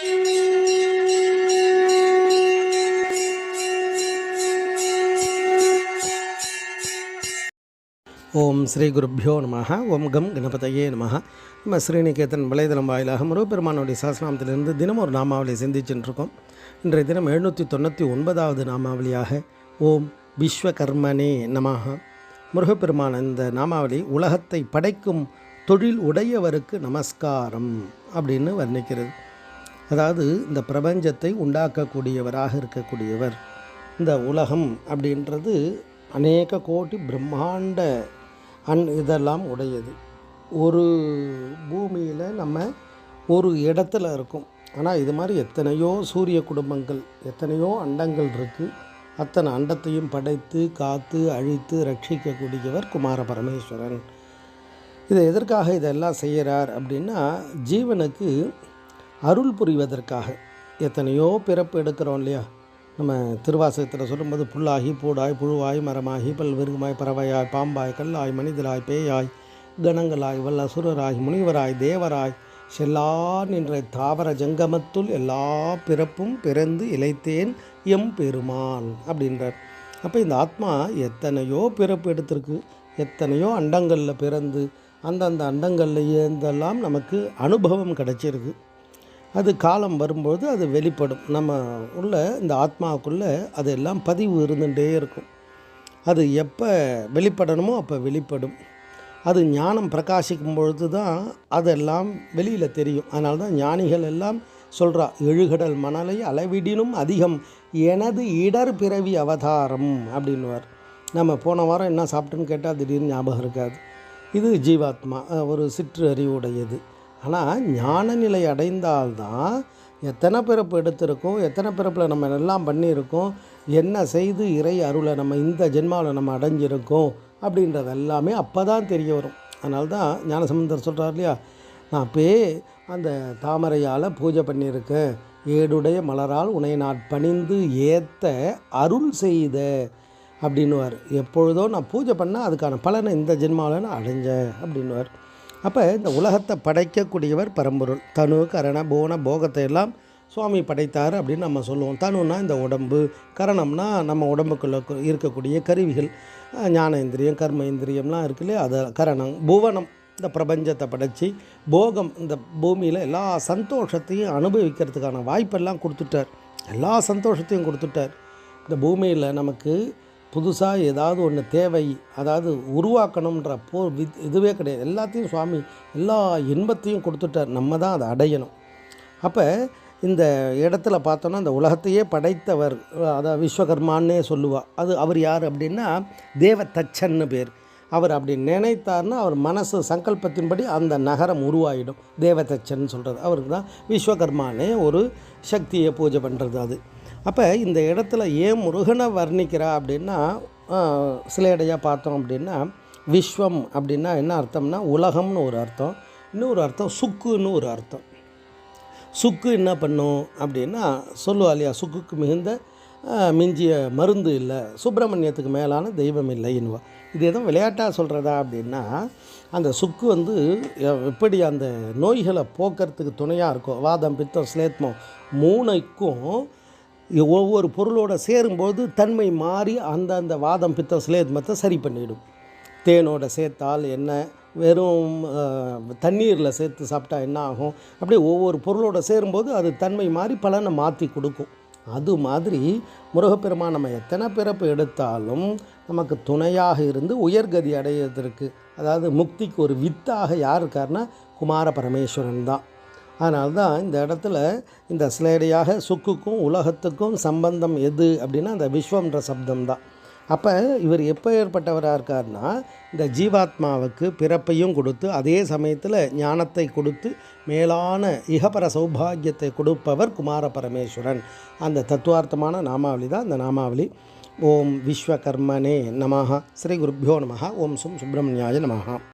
ஓம் ஸ்ரீ குருப்பியோ நமஹ. ஓம் கம் கணபதையே நமஹ. நம்ம ஸ்ரீநிகேதன் வலைதளம் வாயிலாக முருகப்பெருமானுடைய சஹஸ்ரநாமத்திலிருந்து தினம் ஒரு நாமாவளியை சிந்திச்சுட்டுருக்கோம். இன்றைய தினம் 799வது நாமாவளியாக ஓம் விஸ்வகர்மனே நமஹ. முருகப்பெருமான் இந்த நாமாவளி உலகத்தை படைக்கும் தொழில் உடையவருக்கு நமஸ்காரம் அப்படின்னு வர்ணிக்கிறது. அதாவது இந்த பிரபஞ்சத்தை உண்டாக்கக்கூடியவராக இருக்கக்கூடியவர். இந்த உலகம் அப்படின்றது அநேக கோடி பிரம்மாண்ட இதெல்லாம் உடையது. ஒரு பூமியில் நம்ம ஒரு இடத்துல இருக்கும். ஆனால் இது மாதிரி எத்தனையோ சூரிய குடும்பங்கள், எத்தனையோ அண்டங்கள் இருக்குது. அத்தனை அண்டத்தையும் படைத்து காத்து அழித்து ரட்சிக்கக்கூடியவர் குமார பரமேஸ்வரன். இதை எதற்காக இதெல்லாம் செய்கிறார் அப்படின்னா, ஜீவனுக்கு அருள் புரிவதற்காக. எத்தனையோ பிறப்பு எடுக்கிறோம் இல்லையா? நம்ம திருவாசகத்தில் சொல்லும்போது புல்லாகி பூடாய் புழுவாய் மரமாகி பல்விருகமாய் பறவையாய் பாம்பாய் கல்லாய் மனிதராய் பேயாய் கணங்களாய் வல்லசுரராய் முனிவராய் தேவராய் செல்லான் என்ற தாவர ஜங்கமத்துள் எல்லா பிறப்பும் பிறந்து இளைத்தேன் எம் பெருமான் அப்படின்றார். அப்போ இந்த ஆத்மா எத்தனையோ பிறப்பு எடுத்திருக்கு, எத்தனையோ அண்டங்களில் பிறந்து அந்தந்த அண்டங்களில் இருந்தெல்லாம் நமக்கு அனுபவம் கிடைச்சிருக்கு. அது காலம் வரும்போது அது வெளிப்படும். நம்ம உள்ள இந்த ஆத்மாவுக்குள்ளே அதெல்லாம் பதிவு இருந்துகிட்டே இருக்கும். அது எப்போ வெளிப்படணுமோ அப்போ வெளிப்படும். அது ஞானம் பிரகாசிக்கும் பொழுது தான் அதெல்லாம் வெளியில் தெரியும். அதனால தான் ஞானிகள் எல்லாம் சொல்கிறா, எழுகடல் மணலை அளவிடினும் அதிகம் எனது இடர் பிறவி அவதாரம் அப்படின்வார். நம்ம போன வாரம் என்ன சாப்பிட்டுன்னு கேட்டால் திடீர்னு ஞாபகம் இருக்காது. இது ஜீவாத்மா, ஒரு சிற்று அறிவுடையது. ஆனால் ஞான நிலை அடைந்தால்தான் எத்தனை பிறப்பு எடுத்திருக்கோம், எத்தனை பிறப்பில் நம்ம எல்லாம் பண்ணியிருக்கோம், என்ன செய்து இறை அருளை நம்ம இந்த ஜென்மாவில் நம்ம அடைஞ்சிருக்கோம் அப்படின்றது எல்லாமே அப்போ தான் தெரிய வரும். அதனால தான் ஞானசம்பந்தர் சொல்கிறார் இல்லையா, நான் அப்போயே அந்த தாமரையால் பூஜை பண்ணியிருக்கேன், ஏடுடைய மலரால் உன்னை நான் பணிந்து ஏற்ற அருள் செய்த அப்படின்னுவார். எப்பொழுதோ நான் பூஜை பண்ணால் அதுக்கான பலனை இந்த ஜென்மாவில் நான் அடைஞ்சேன் அப்படின்னுவார். அப்போ இந்த உலகத்தை படைக்கக்கூடியவர் பரம்பொருள். தனு கரண போன போகத்தை எல்லாம் சுவாமி படைத்தார் அப்படின்னு நம்ம சொல்லுவோம். தனுன்னா இந்த உடம்பு, கரணம்னா நம்ம உடம்புக்குள்ளே இருக்கக்கூடிய கருவிகள், ஞானேந்திரியம் கர்ம இந்திரியம்லாம் இருக்கு இல்லையா, அது கரணம். புவனம் இந்த பிரபஞ்சத்தை படைச்சி, போகம் இந்த பூமியில் எல்லா சந்தோஷத்தையும் அனுபவிக்கிறதுக்கான வாய்ப்பெல்லாம் கொடுத்துட்டார். எல்லா சந்தோஷத்தையும் கொடுத்துட்டார். இந்த பூமியில் நமக்கு புதுசாக ஏதாவது ஒன்று தேவை, அதாவது உருவாக்கணுன்ற இதுவே கிடையாது. எல்லாத்தையும் சுவாமி எல்லா இன்பத்தையும் கொடுத்துட்டார். நம்ம தான் அதை அடையணும். அப்போ இந்த இடத்துல பார்த்தோன்னா இந்த உலகத்தையே படைத்தவர், அதாவது விஸ்வகர்மான்னே சொல்லுவாள். அவர் யார் அப்படின்னா தேவதச்சன்னு பேர். அவர் அப்படி நினைத்தார்னா அவர் மனசு சங்கல்பத்தின்படி அந்த நகரம் உருவாகிடும். தேவதச்சன்னு சொல்கிறது அவருக்கு தான் விஸ்வகர்மானே ஒரு சக்தியை பூஜை பண்ணுறது. அது அப்போ இந்த இடத்துல ஏன் முருகனை வர்ணிக்கிறா அப்படின்னா, சிலையடையாக பார்த்தோம் அப்படின்னா, விஸ்வம் அப்படின்னா என்ன அர்த்தம்னா உலகம்னு ஒரு அர்த்தம், இன்னொரு அர்த்தம் சுக்குன்னு ஒரு அர்த்தம். சுக்கு என்ன பண்ணும் அப்படின்னா சொல்லுவா இல்லையா, சுக்குக்கு மிகுந்த மிஞ்சிய மருந்து இல்லை, சுப்பிரமணியத்துக்கு மேலான தெய்வம் இல்லைன்னுவா. இது எதுவும் விளையாட்டாக சொல்கிறதா அப்படின்னா, அந்த சுக்கு எப்படி அந்த நோய்களை போக்குறதுக்கு துணையாக இருக்கும். வாதம் பித்தம் ஸ்லேத்மம் மூளைக்கும் ஒவ்வொரு பொருளோடு சேரும்போது தன்மை மாறி அந்த வாதம் பித்தம் ஸ்லேத்மத்தை சரி பண்ணிவிடும். தேனோட சேர்த்தால் என்ன, வெறும் தண்ணீரில் சேர்த்து சாப்பிட்டா என்ன ஆகும், அப்படியே ஒவ்வொரு பொருளோடு சேரும்போது அது தன்மை மாறி பலனை மாற்றி கொடுக்கும். அது மாதிரி முருகப்பெருமான் நம்ம எத்தனை பிறப்பு எடுத்தாலும் நமக்கு துணையாக இருந்து உயர்கதி அடைவதற்கு, அதாவது முக்திக்கு ஒரு வித்தாக யார் இருக்காருன்னா குமார பரமேஸ்வரன் தான். அதனால தான் இந்த இடத்துல இந்த ஸ்லேடையாக சுக்குக்கும் உலகத்துக்கும் சம்பந்தம் எது அப்படின்னா அந்த விஸ்வம்ன்ற சப்தம் தான். அப்போ இவர் எப்போ ஏற்பட்டவராக இருக்கார்னா, இந்த ஜீவாத்மாவுக்கு பிறப்பையும் கொடுத்து அதே சமயத்தில் ஞானத்தை கொடுத்து மேலான இகபர சௌபாகியத்தை கொடுப்பவர் குமார பரமேஸ்வரன். அந்த தத்துவார்த்தமான நாமாவளி தான் இந்த நாமாவளி. ஓம் விஸ்வகர்மனே நமஹ. ஸ்ரீ குருப்பியோ நமஹ. ஓம் சுப்ரமணியாய நமஹ.